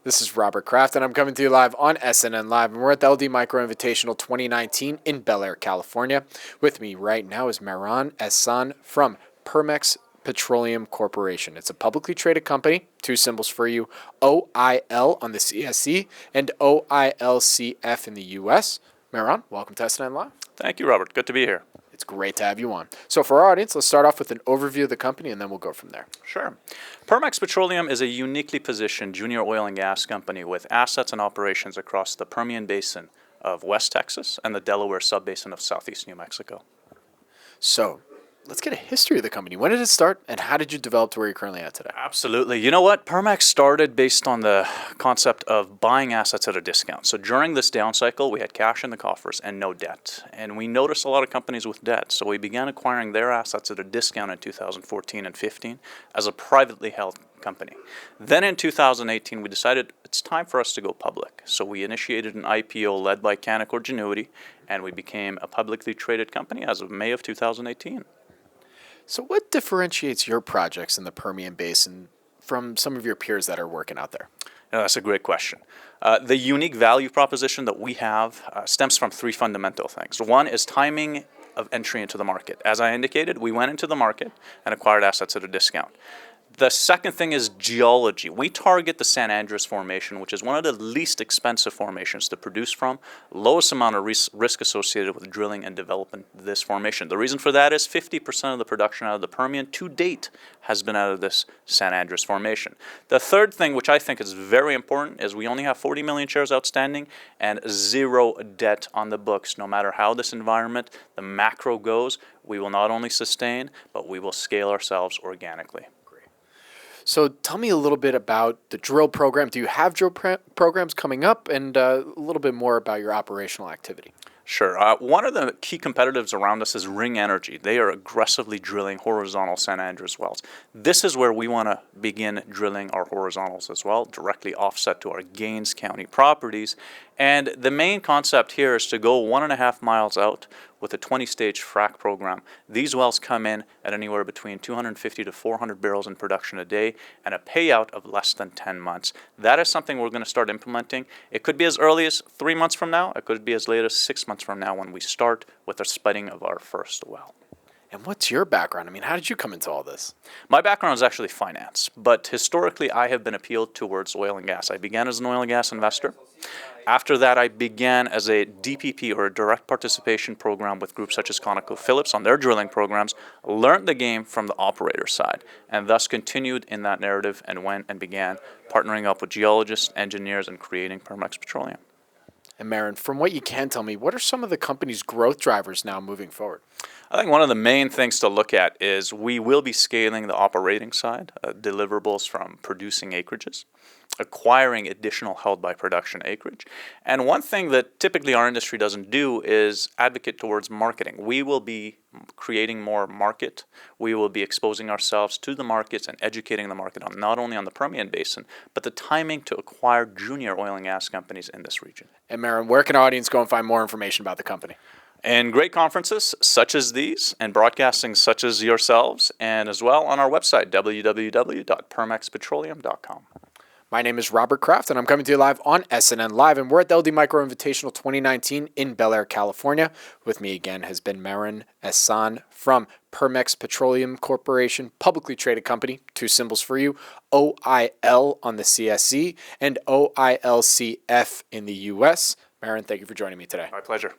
This is Robert Kraft, and I'm coming to you live on SNN.Live, and we're at the LD Micro Invitational 2019 in Bel Air, California. With me right now is Mehran Ehsan from Permex Petroleum Corporation. It's a publicly traded company, two symbols for you, OIL on the CSE and OILCF in the U.S. Mehran, welcome to SNN.Live. Thank you, Robert. Good to be here. It's great to have you on. So for our audience, let's start off with an overview of the company, and then we'll go from there. Sure. Permex Petroleum is a uniquely positioned junior oil and gas company with assets and operations across the Permian Basin of West Texas and the Delaware Subbasin of Southeast New Mexico. So let's get a history of the company. When did it start, and how did you develop to where you're currently at today? Absolutely. You know what? Permex started based on the concept of buying assets at a discount. So during this down cycle, we had cash in the coffers and no debt. And we noticed a lot of companies with debt. So we began acquiring their assets at a discount in 2014 and 15 as a privately held company. Then in 2018, we decided it's time for us to go public. So we initiated an IPO led by Canaccord Genuity, and we became a publicly traded company as of May of 2018. So what differentiates your projects in the Permian Basin from some of your peers that are working out there? That's a great question. The unique value proposition that we have stems from three fundamental things. One is timing of entry into the market. As I indicated, we went into the market and acquired assets at a discount. The second thing is geology. We target the San Andres Formation, which is one of the least expensive formations to produce from, lowest amount of risk associated with drilling and developing this formation. The reason for that is 50% of the production out of the Permian to date has been out of this San Andres Formation. The third thing, which I think is very important, is we only have 40 million shares outstanding and zero debt on the books. No matter how this environment, the macro goes, we will not only sustain, but we will scale ourselves organically. So tell me a little bit about the drill program. Do you have drill programs coming up, and a little bit more about your operational activity? Sure. One of the key competitors around us is Ring Energy. They are aggressively drilling horizontal San Andres wells. This is where we want to begin drilling our horizontals as well, directly offset to our Gaines County properties. And the main concept here is to go 1.5 miles out with a 20-stage frac program. These wells come in at anywhere between 250 to 400 barrels in production a day and a payout of less than 10 months. That is something we're going to start implementing. It could be as early as 3 months from now. It could be as late as 6 months from now when we start with the spudding of our first well. And what's your background? I mean, how did you come into all this? My background is actually finance, but historically I have been appealed towards oil and gas. I began as an oil and gas investor. After that, I began as a DPP, or a direct participation program, with groups such as ConocoPhillips on their drilling programs, learned the game from the operator side, and thus continued in that narrative and went and began partnering up with geologists, engineers, and creating Permex Petroleum. And Mehran, from what you can tell me, what are some of the company's growth drivers now moving forward? I think one of the main things to look at is we will be scaling the operating side, deliverables from producing acreages, acquiring additional held by production acreage. And one thing that typically our industry doesn't do is advocate towards marketing. We will be creating more market. We will be exposing ourselves to the markets and educating the market on not only on the Permian Basin, but the timing to acquire junior oil and gas companies in this region. And Mehran, where can our audience go and find more information about the company? And great conferences such as these and broadcasting such as yourselves, and as well on our website, www.permexpetroleum.com. My name is Robert Kraft, and I'm coming to you live on SNN.Live, and we're at the LD Micro Invitational 2019 in Bel Air, California. With me again has been Mehran Ehsan from Permex Petroleum Corporation, publicly traded company, two symbols for you, OIL on the CSE and OILCF in the U.S. Mehran, thank you for joining me today. My pleasure.